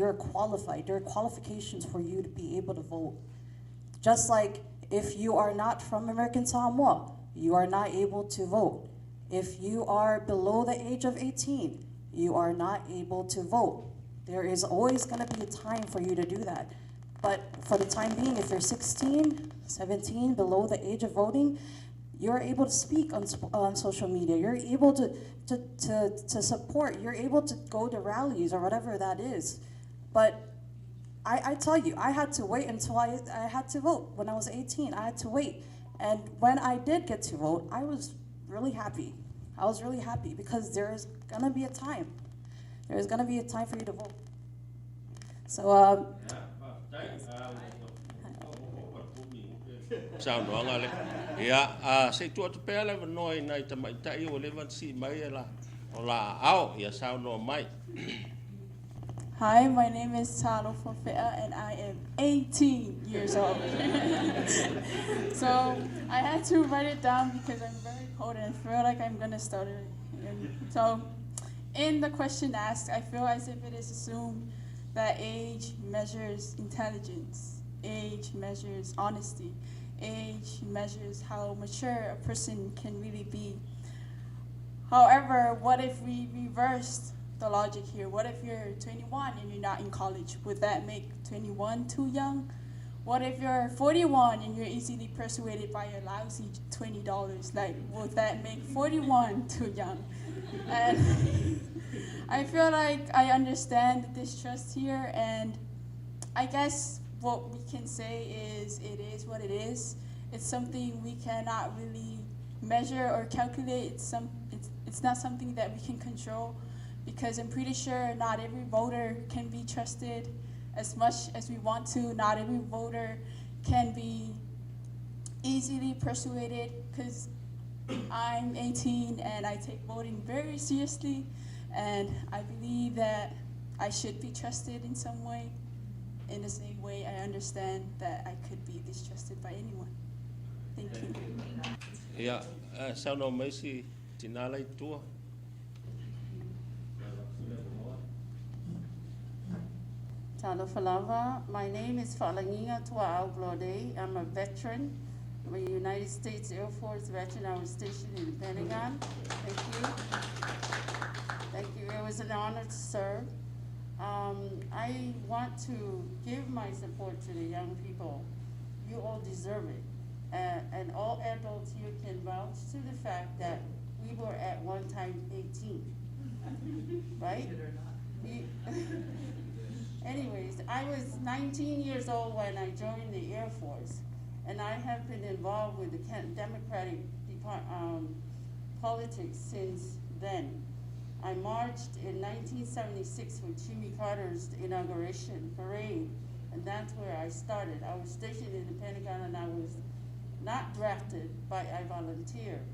you're qualified. There are qualifications for you to be able to vote. Just like if you are not from American Samoa, you are not able to vote. If you are below the age of 18, you are not able to vote. There is always going to be a time for you to do that. But for the time being, if you're 16, 17, below the age of voting, you're able to speak on social media. You're able to support. You're able to go to rallies or whatever that is. But I tell you, I had to wait until I had to vote. When I was 18, I had to wait. And when I did get to vote, I was really happy. I was really happy because there's going to be a time. There's going to be a time for you to vote. So, Sound wrong, Ale. Say to what pele vanoi nai ta mai tai o le van si mai la. Ola au ya sound no mai. Hi, my name is Talo Fofea and I am 18 years old. So I had to write it down because I'm very cold and I feel like I'm gonna stutter. So in the question asked, I feel as if it is assumed that age measures intelligence, age measures honesty, age measures how mature a person can really be. However, what if we reversed the logic here? What if you're 21 and you're not in college? Would that make 21 too young? What if you're 41 and you're easily persuaded by your lousy $20? Like, would that make 41 too young? And I feel like I understand the distrust here, and I guess what we can say is it is what it is. It's something we cannot really measure or calculate. It's not something that we can control, because I'm pretty sure not every voter can be trusted as much as we want to. Not every voter can be easily persuaded, because I'm 18 and I take voting very seriously, and I believe that I should be trusted in some way. In the same way, I understand that I could be distrusted by anyone. Thank you. Sound no mai si tinalai tua. Talo Falava. My name is Falanginga Tua Auglode. I'm a veteran. I'm a United States Air Force veteran. I was stationed in the Pentagon. Thank you. Thank you. It was an honor to serve. I want to give my support to the young people. You all deserve it. And all adults here can vouch to the fact that we were at one time 18, right? Anyways, I was 19 years old when I joined the Air Force, and I have been involved with the Democratic politics since then. I marched in 1976 with Jimmy Carter's inauguration parade, and that's where I started. I was stationed in the Pentagon, and I was not drafted, but I volunteered.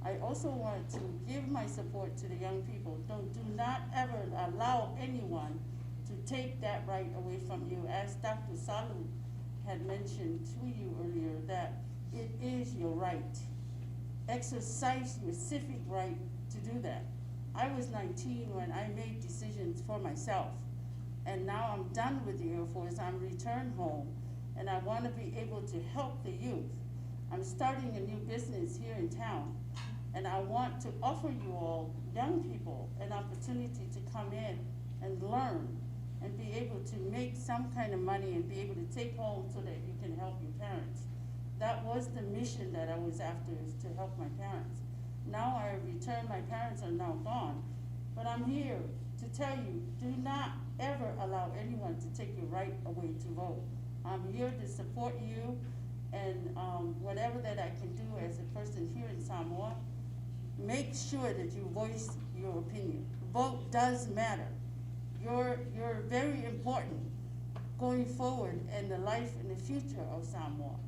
I also want to give my support to the young people. Do not ever allow anyone to take that right away from you. As Dr. Salu had mentioned to you earlier, that it is your right. Exercise your civic right to do that. I was 19 when I made decisions for myself, and now I'm done with the Air Force. I'm returned home, and I want to be able to help the youth. I'm starting a new business here in town, and I want to offer you all, young people, an opportunity to come in and learn and be able to make some kind of money and be able to take home so that you can help your parents. That was the mission that I was after, is to help my parents. Now I have returned, my parents are now gone, but I'm here to tell you, do not ever allow anyone to take your right away to vote. I'm here to support you, and whatever that I can do as a person here in Samoa, make sure that you voice your opinion. Vote does matter. You're very important going forward in the life and the future of Samoa.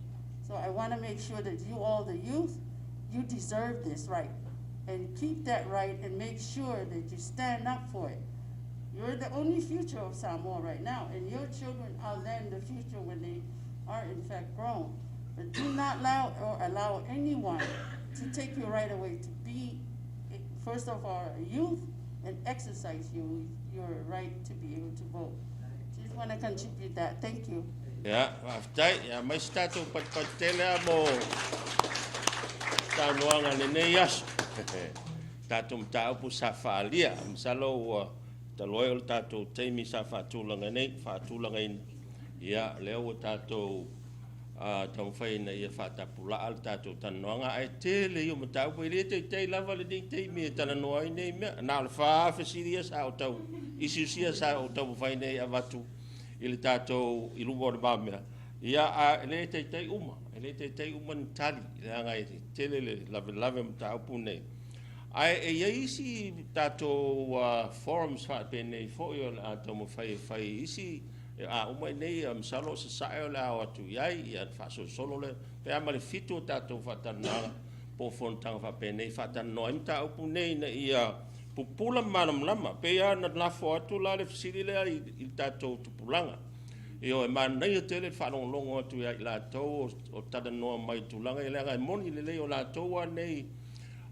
So I want to make sure that you all, the youth, you deserve this right. And keep that right and make sure that you stand up for it. You're the only future of Samoa right now, and your children are then the future when they are in fact grown. But do not allow anyone to take you right away to be, first of all, a youth, and exercise your right to be able to vote. want to contribute that. Thank you. Ya, aftai, ya mai stato pat tele mo tanuanga nene yas. Tatum taupu safalia, msalo taloyol tato teimi safatulanga nei, fatulanga in. Ya, leo tato tamfai na ia fatapula al tato tanuanga ai tele yo mataupu ile te lava le ding te mi tananoa nei me na alfa fasiria sa tau. Isusia sa tau fai nei avatu. Ili tato iluwa ba me ia a ele te uma tali ia ngai tele le lave mta upune ai e isi tato forums fa pene fo yo ato mo fai isi a uma nei salo sa yo la watu ia fa solo le pe ama le fitu tato fa tana po fontang fa pene fa tano mta upune na ia pupula manam lama pe ya na la foto la le fisili le il tato tupulanga io e man nei tele fa long longo tu ya la to o tada no mai tulanga le ga moni le o la to wa nei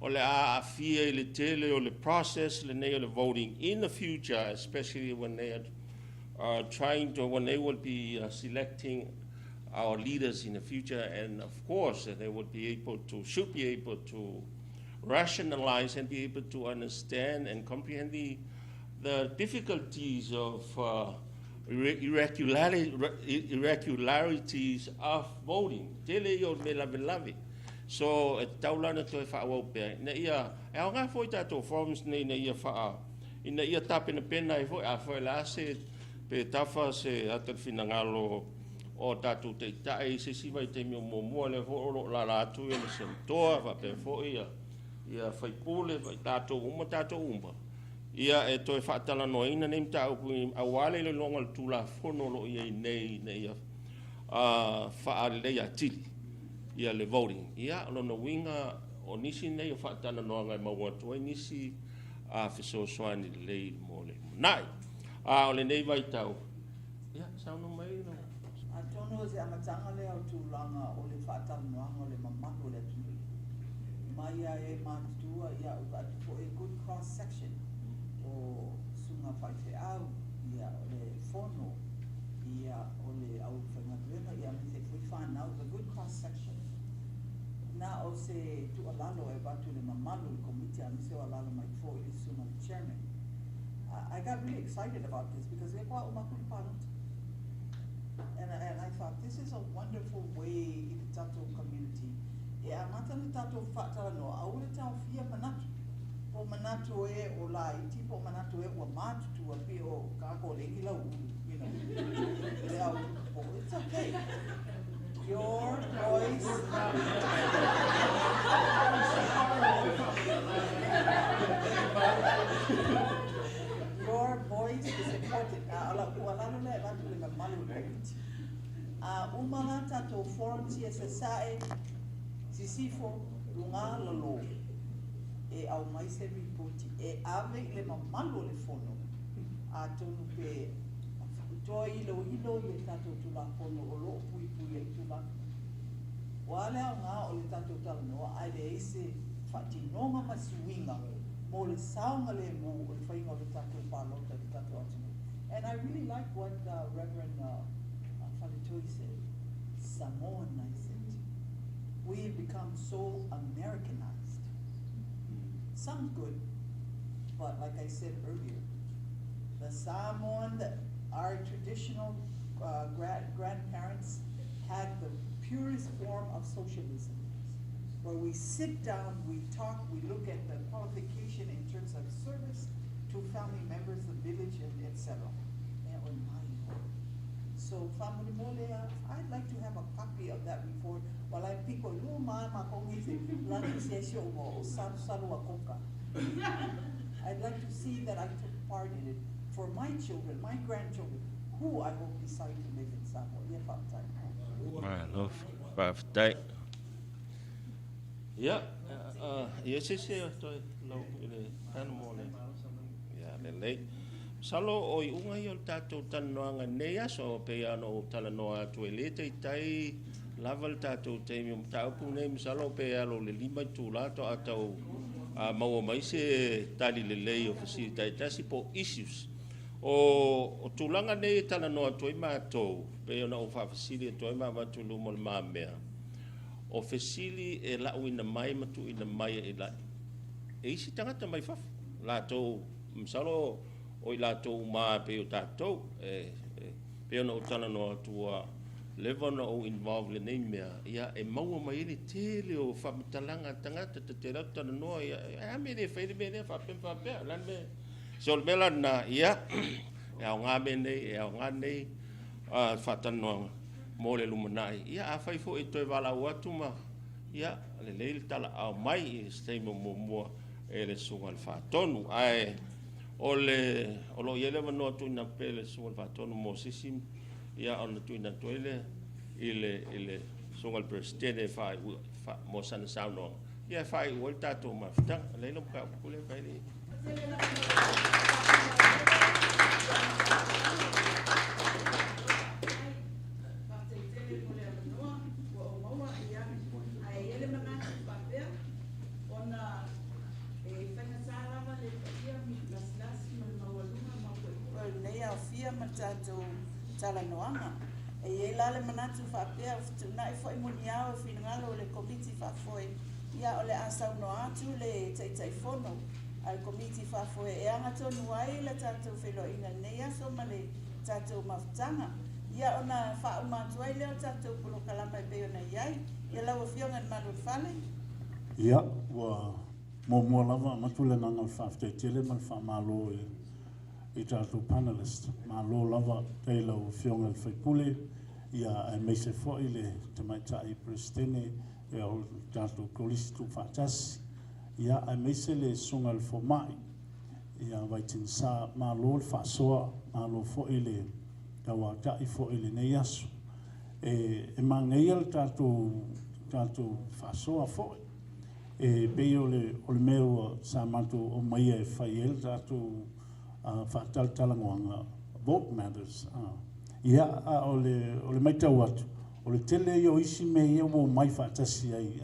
o le a fie le tele o le process le nei o le voting in the future, especially when they are trying to when they will be selecting our leaders in the future, and of course they would be able to should be able to rationalize and be able to understand and comprehend the difficulties of irregularities of voting. Tele yo me lave. So taulana to fa wo pe na ia e nga foi tato forms nei na ia fa ina ia tape na pena e foi a foi la se pe tafa se atel finangalo o tato te tai se si vai te mo le vo la tu e le sentoa va pe foi ia fai pule vai tato umba ia e toi whaatala no ina nei mta upu awale le longa tula fono lo ia nei ia whaalea tili ia le voting ia lo no winga o nisi nei o whaatala no ngai mawatu e nisi fiso swani le mo le nai o le nei vai tau ia sauno mai no a tono se amatanga le au tulanga o le whaatala no le mamako le tuli mai e matua ia for a good cross section o sunga whaife au ia o le fono ia o le au whangaduena ia me te fui whanau the good cross section na o se tu alalo e batu le mamalu le komiti a mise o alalo mai fo i sunga le chairman. I got really excited about this because e kwa umakuli parut and I thought this is a wonderful way in the Tato community e a mata le Tato whaatala no au le tau fia manatu o manatu e o la I tipo manatu e o matu tu a pe o kako le ila u, you know. It's okay. Your voice your voice is important. Ala ualano le vatu le malu komiti. Umala tato forum CSSAE sisifo lunga lalo. E au mai se ripoti e ave le mamalu le fono a tonu pe to ilo ye tato tula fono o lo pui e tula wale au nga o le tato tala noa ai le ese fatinonga masuinga mo le saunga le mo o le whainga o le tato palota le tato atinu. And I really like what Reverend Faletoi said, Samoanized it. We have become so Americanized. Sounds good, but like I said earlier, the Samoan, our traditional grandparents had the purest form of socialism, where we sit down, we talk, we look at the qualification in terms of service to family members, the village, and etc. So, family mole, I'd like to have a copy of that report. While I pick on I'd like to see that I took part in it for my children, my grandchildren, who I hope decide to live in Samoa. Yeah, yes, yes, Salo o I unga I o tatou tanoanga nea so pe ano tala noa tu ele te tai laval tatou te mi taupu nei misalo pe alo le lima tu lato atau maua mai se tali le lei o facilitate tasi po issues o tulanga nei tala no toi mātou, pe ona o whawhasili toi mātulu mo le māmea. O whasili e lau ina mai matu ina mai e lai. E isi tangata mai whawha. Lātou, msalo o i lātou mā pe o tātou, pe ona o tala no atua lewa na o involve le nei mea, ia e maua mai ele tele o whamitalanga tangata te rau tala noa, ia e me ne whaere me ne whapea, lan me. So le mela na ia, e au ngā me nei, e au ngā nei, whatanoanga, mō le lumanai. Ia a whai fo e toi wala watu ma, ia le leile tala au mai i stei mo mua e le sunga le whatonu. Ai, o lo iele wanoa tuina pe le sunga le whatonu mo sisim, ia ona tuina toile, i le sunga le presidente whai mo sana sauno. Ia whai ua tatou mawhitanga, leila mga kule whai li. Tala noanga. E ye lale manatu whapea nai fwoi muni au e whinangalo le komiti whafoi. Ia o le asau no atu le teitai fono. Al komiti whafoi e anga tonu ai le tatou whilo inga nei aso ma le tatou mawhtanga. Ia ona wha umatu ai leo tatou pulo kalama e peo na iai. Ia lau whionga ni maru whale. Ia, wa mua lava matule nanga whafte tele man whamalo i tātou panelist. Mā lō lava teila o whionga whaipule, ia e meise fwoi le te maitai presidene, ia o tātou kolisi tu whatasi, ia e meise le sunga le whomai, ia waitin sa mā lō le whasoa, mā lō fwoi le kawa tai fwoi le nei asu. E mā ngeia le tātou whasoa fwoi, e peo le meo sa mātou o maia e whai el tātou whātaltalangoanga, vote matters. Ia o le maitau atu, o le tele o isi me ia o mai whātasi ai,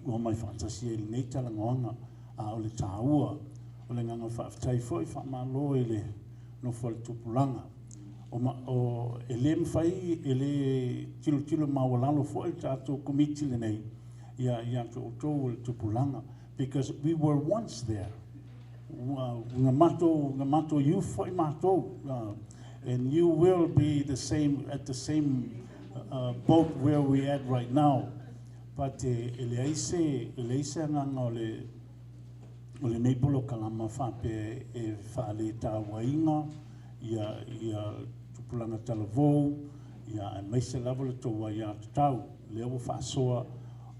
o mai whātasi ai nei talangoanga, o le tāua, o le nganga whaafitai fwoi whaamalo e le no whale tupulanga. O e le mwhai, e le tilo mawalalo fwoi tātou komiti le nei, ia o tō le tupulanga, because we were once there. Ngamato you foi mato, and you will be at the same boat where we at right now. But eleise nganga ole neipolo kalama whape e whale tāwainga, ia tupulanga talavou, ia e meise lava le toa ia tatau, leo whaasoa,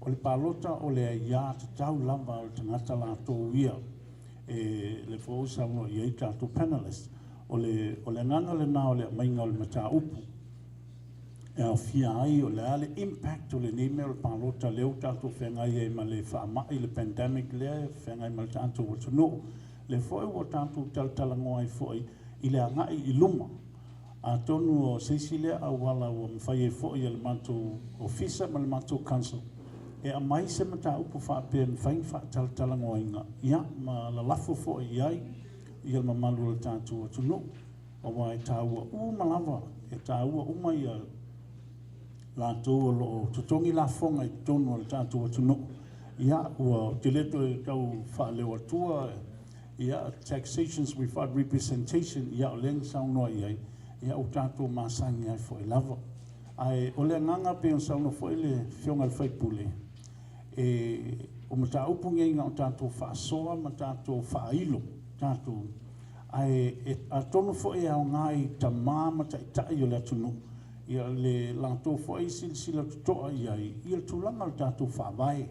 ole palota ole ia tatau lava o tangata la tō ia. Le fo sa mo ye tātou panelist o le nganga le na o le mainga o le mata upu e o fia ai o le ale impact o le nime o le palota leo tātou whengai e ma le whaamai le pandemic le whengai ma le tātou watano le foi o tātou taltalangoa i foi i le angai i luma a tonu o seisile a wala o mwhai e foi le mātou ofisa ma le mātou council e a mai se mata upu whaapea mwhain whaataltalangoa inga. Ia, ma la lafo fo i ai, ia ma malu le tātua tunu. O wa e tāua malava, e tāua mai a lātou o tutongi la fonga i tonu le tātua tunu. Ia, ua te leto e kau whaaleo atua, ia taxations without representation, ia o leng saunoa i ai, ia o tātua māsangi ai fo i lava. Ai, o le nganga pe on sauno fo i le whionga le whaipule. O mata upunga inga o tātou whaasoa, ma tātou whaailo, tātou. A tonu fo e au ngai ta māma ta itai o le atunu. Ia le lātou fo e sila tutoa iai, ia le tūlanga o tātou whaavai.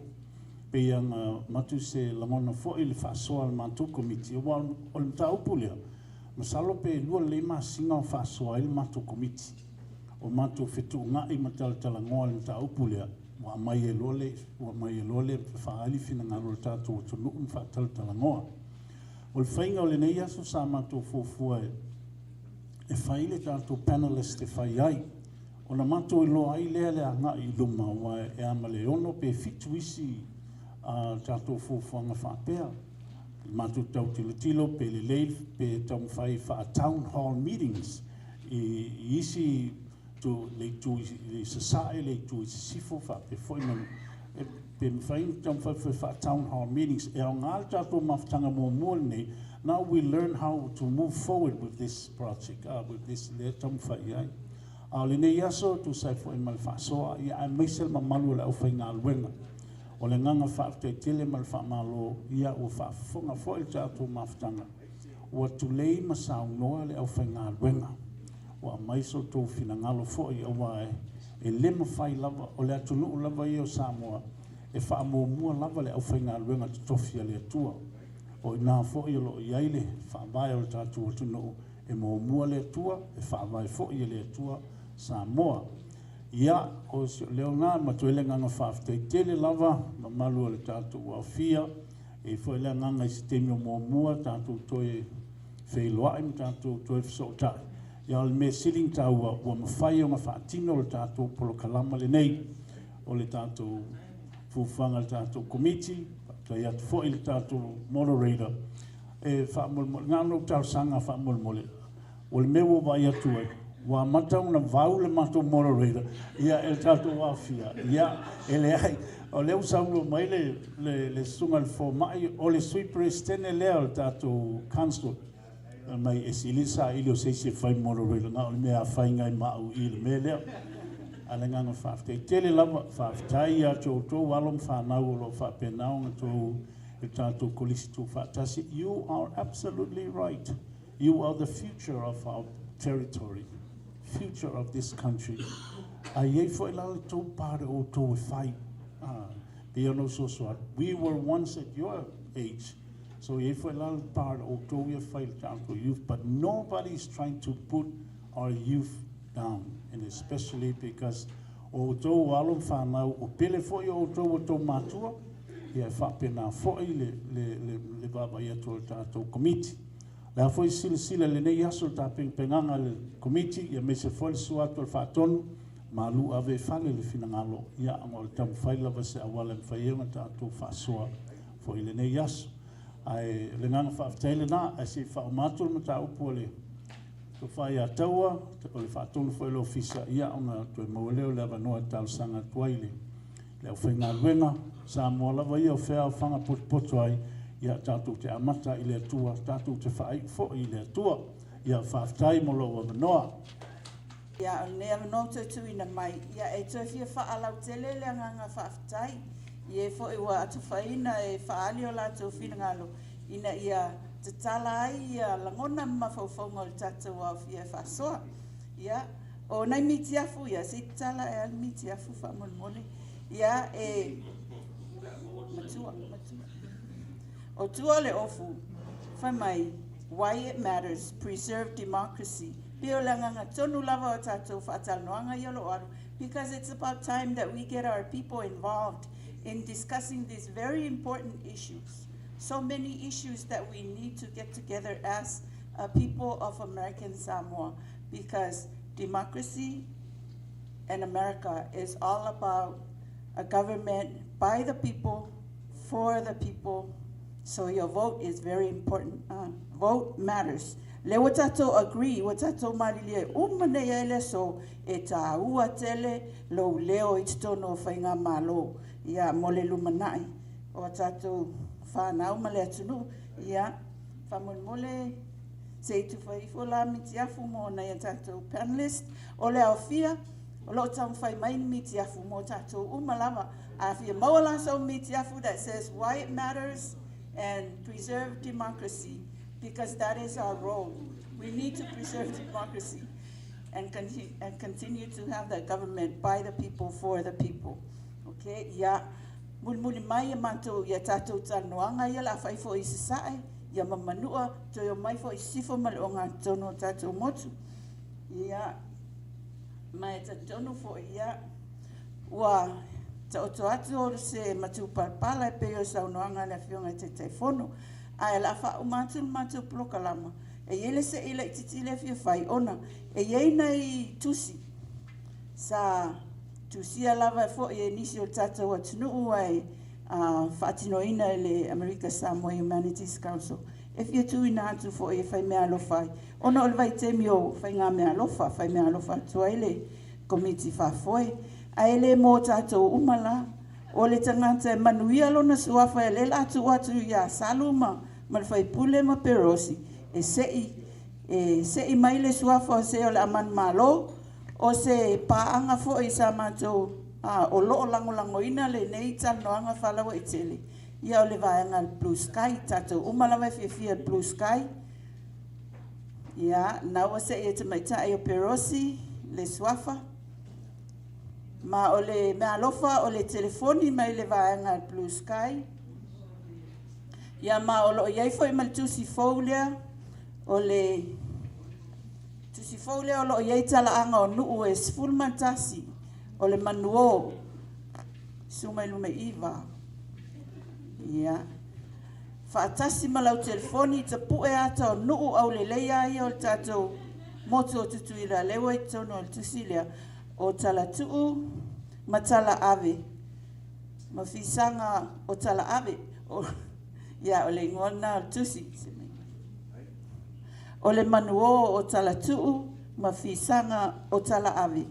Pe ianga matu se lamona fo e le whaasoa le mātou komiti. O le mata upulea, masalo pe lua le singa o whaasoa i le mātou komiti. O mātou whetu ngai mataltala ngoa le mata upulea. Wa mai e lole whaali whina ngaro le tātou o tunu whaataltala ngoa. O le whainga o le nei aso sa mātou fōfua e whaile tātou panelist e whai ai. O na mātou i loa ai lea lea ngā i luma wa e ama le ono pe fitu isi tātou fōfuanga whaapea. Matu tau tilo pe le leil pe tau fai fa town hall meetings i isi to le tu le society le tu sifo fa pe foi man pe fai tau fa town hall meetings e ang alta to maftanga mo molne. Now we learn how to move forward with this project, with this le tau fai ai. Le ne yaso tu sai foi mal fa so ia mesel mamalu la fai ngalwenga. O le nganga whaafte tele mal whaamalo ia o whaafonga fo il tātou maftanga. O tu lei masau noa le au whainga wenga. O a maiso tō whina ngalo fo i awa e lema whai lava o le atunu lava i o Samoa e whaamo mua lava le au whainga wenga tofia le atua. O i nā fo i lo i aile whaamai o le tātou atunu e mo mua le atua e whaamai fo i le atua Samoa. Ia, o leo ngā matuele nganga whaafte tele lava, ma malu le tātou wafia, e fo ele nganga i sistemi o mua tātou toe whailoa im tātou toe whasotai. Ia le me siling tāu wa mawhai o ngā whaatino le tātou polo kalama le nei, o le tātou fufanga le tātou committee, tai atu fo le tātou moderator, e whaamulmole, ngā no tāu sanga whaamulmole, o le mewo vai atu ai. Wa matau na vau le matau moderator ia el tātou wafia ia ele ai o le usau mai le sungal fo mai o le sui prestene lea le tātou council mai esilisa ili o seisi fai moderator nga o le mea fai ngai mau i le mea lea ale nganga whaaftai tele lava whaaftai a tō walom whanau o lo whaapenau nga tō e tātou kolisi tō whaatasi. You are absolutely right. You are the future of our territory. Future of this country. Ai foi lá to para o to fight. Piano so we were once at your age. So ai foi lá para o to we fight down for youth, but nobody is trying to put our youth down, and especially because o to alum whanau o pele foi o to matua ia whapena foi le baba ia to tātou committee. La foi sila le nei aso ta penganga le committee ia me se foi suatu le fatonu malu ave fale le finangalo ia ngol tam faila va se awala fayenga ta to fasoa foi le nei aso ai le nganga fa tele na asi fa matul mata upole to fai atawa to le fatonu foi le ofisa ia ona to mole le va no tal sanga toile le fenga luenga sa mola va ia fa fanga pot ai ia tātou te amata i le atua, tātou te whaai fo i le atua, ia whaaftai molo wa manoa. Ia o nea manoa tautu ina mai, ia e tōwhia whaalau tele le nganga whaaftai, ia e fo i wa atu whaina e whaali o lātou whinangalo, ina ia te tala ai ia langona mawhauwhaunga le tātou au whia whaasoa. Ia, o nei miti afu, ia se tala e al miti afu whaamolmole, ia e matua. O tua le ofu, whai mai, why it matters, preserve democracy. Pio langanga tonu lava o tātou whaatanoanga i alo aru, because it's about time that we get our people involved in discussing these very important issues. So many issues that we need to get together as a people of American Samoa, because democracy in America is all about a government by the people, for the people. So your vote is very important. Vote matters. Le watato agree, watato marilie umane ele so eta ua tele lo leo ittono fainga malo ia mole lumanai. Watato whanau male atunu ia whamon mole se tu whaifo la mitiafu mo na ia tato panelist o le awhia o lo tau whai mai mitiafu mo tato umalama a whia mawala so mitiafu that says why it matters and preserve democracy, because that is our role. We need to preserve democracy and continue to have that government by the people, for the people. Okay, ya mulmuli mai mato ya tato tanoanga ya la faifo isai ya mamanua to yo mai fo isifo malonga tono tato motu ya mai tatono fo ya wa o atu se matu palpala e peo sa unoanga le fionga te telefono a la fa o matu plokalama e ele se ile titile fio fai ona e yeina i tusi sa tusi lava fo e nisi o tata wa tunu ai whaatinoina le Amerika Samoa Humanities Council. If you tu ina atu fo e whai mea alofa. Ono ole vai te mio whai ngā mea alofa, whai mea alofa tua ele komiti whafoe. A ele mō tātou umala, o le tangata e manuia lona suafa e le latu atu ia saluma, ma le whai pule ma perosi. E sei mai le suafa o se o le aman malo, o se paanga fo i sa mātou o loo lango ina le nei tanoanga whalawa i tele. Ia o le vaenga le Blue Sky, tātou umalawa fia Blue Sky. Ia, naua se e te maitai o perosi, le suafa. Ma o le mea alofa o le telefoni mai le vaenga le Blue Sky. Ia ma o lo iai foi ma le tusi fōlea, o le tusi fōlea o lo iai talaanga o nuu e sfulmantasi, o le manuo, sumai lume iwa. Ia. Whaatasi malau telefoni, ta pue ata o nuu au le leia ia o le tātou motu o tutu ila lewa i tono o le tusilea o tala tuu ma tala ave. Ma fisanga o tala ave. Ia o le ngona o tusi. O le manuo o tala tuu ma fisanga o tala ave.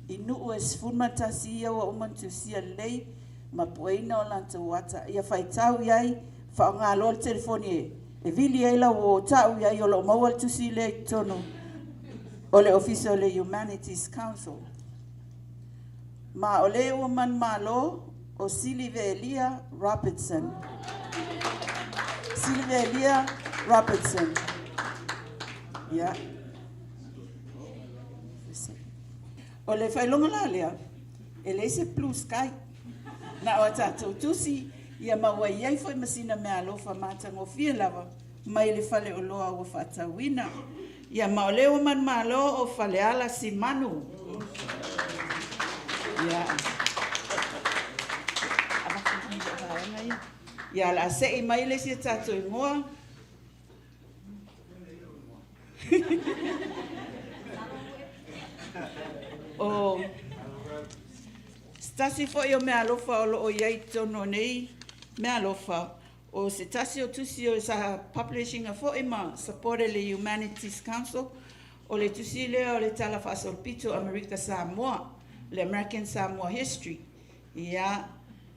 I nuu e sfulmatasi ia o umantusia lei ma pueina o lanta wata. Ia whaitau iai, whaonga alo le telefoni e vili eila o tau iai o lo maua tusi le tono o le ofisa o le Humanities Council. Ma o le ua man malo o Silivelia Robertson. Silivelia Robertson. Ia. O le whailonga la lea, e le se Blue Sky. Na o tātou tusi, ia maua iai foi masina mea alofa mātango fia lava, mai le whale o loa o whatawina. Ia mao leo man malo o whale ala si manu. Ia. Ia la se i mai le si tātou ingoa. O stasi fo i o mea alofa o lo o iai tono nei mea alofa o se tasi o tusi o sa publishing a fo i ma support le Humanities Council o le tusi lea o le tala whasolpito Amerika Samoa, le American Samoa History. Ia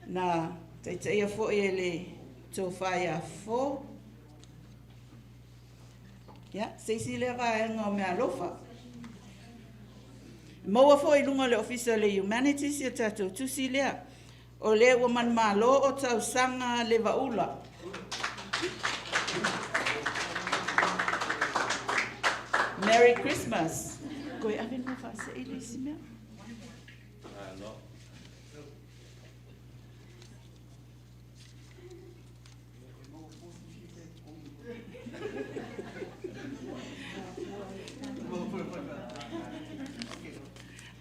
na taitai fo i le tō whai a fo. Ia, seisi lea vaenga o mea alofa. Maua fo i lunga le ofisa le Humanities ia tātou tusi lea. O le ua man malo o tau sanga le vaula. Merry Christmas. Koe awe no whaase i le si mea. No.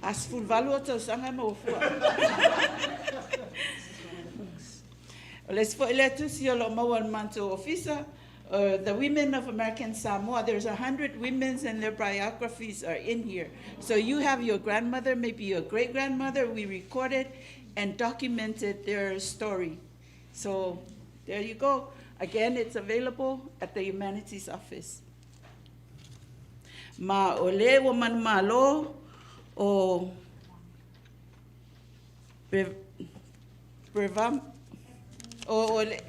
As fulvalu o tau sanga ma ufua. Let's for tusi o lo maua manto officer. The women of American Samoa, there's 100 women and their biographies are in here. So you have your grandmother, maybe your great-grandmother, we recorded and documented their story. So there you go. Again, it's available at the Humanities Office. Ma ole wa man malo o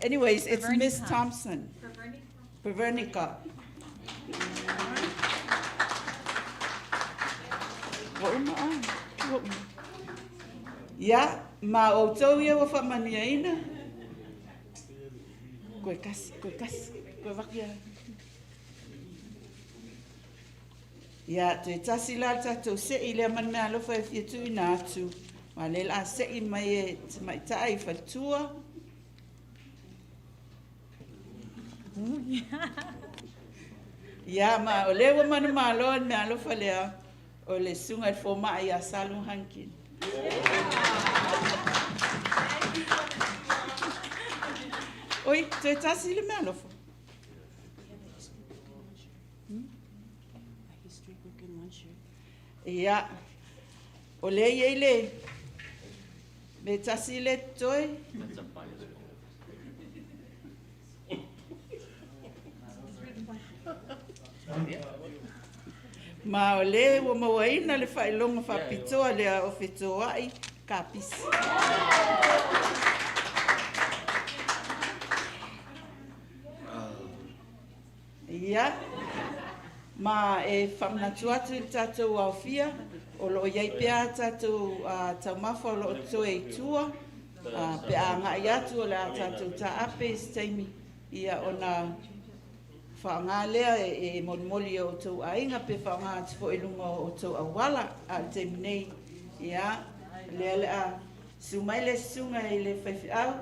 anyways, it's Miss Thompson. Pervernica. Ya, ma o tau ia wa whamania ina. Koe kasi, koe wakia. Ya, te tasi la tatou se i lea man mea alofa e fiatu ina atu. Ma le la se i mai e mai tai fatua. Ya, ma o le wa manu malo mea alofa lea o le sunga e foma i a salu hankin. Oi, te tasi le mea alofa. Ia, o le iei le, me tasi le toi, Ma o le ua mauaina le whailonga whapitoa lea o whitoa ai ka pisi. Ia, ma e whamnatu atu i tātou au fia, o lo iai pia tātou taumawha o lo toe i tua, pe a ngai atu o le a tātou ta ape i steimi ia o na whaanga lea e molimoli o tau ainga pe whaanga atu fo ilunga o tau awala a teimi nei, ia, lea lea sumai le sunga i le whaifi au,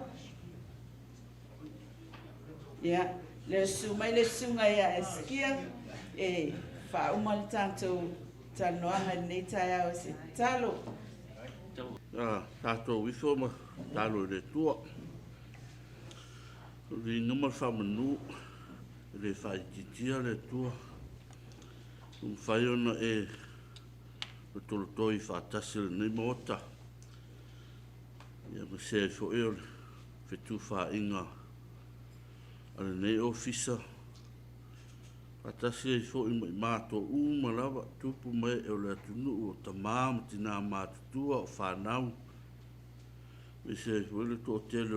ia, le sumai le sunga ia e skia e whauma le tātou tanoanga nei tai au se talo. Tātou wifo ma talo le tua. Ri numar whamanu le whaititia le tua. Whaiona e le tolotoi whaatasi le nei mota. Ia ma se fo e o le whetu whainga ale nei ofisa. Atasi e fo i mato malawa tupu mai e o le atunu o tamam tina matutua o whanau. Me se fo le to tele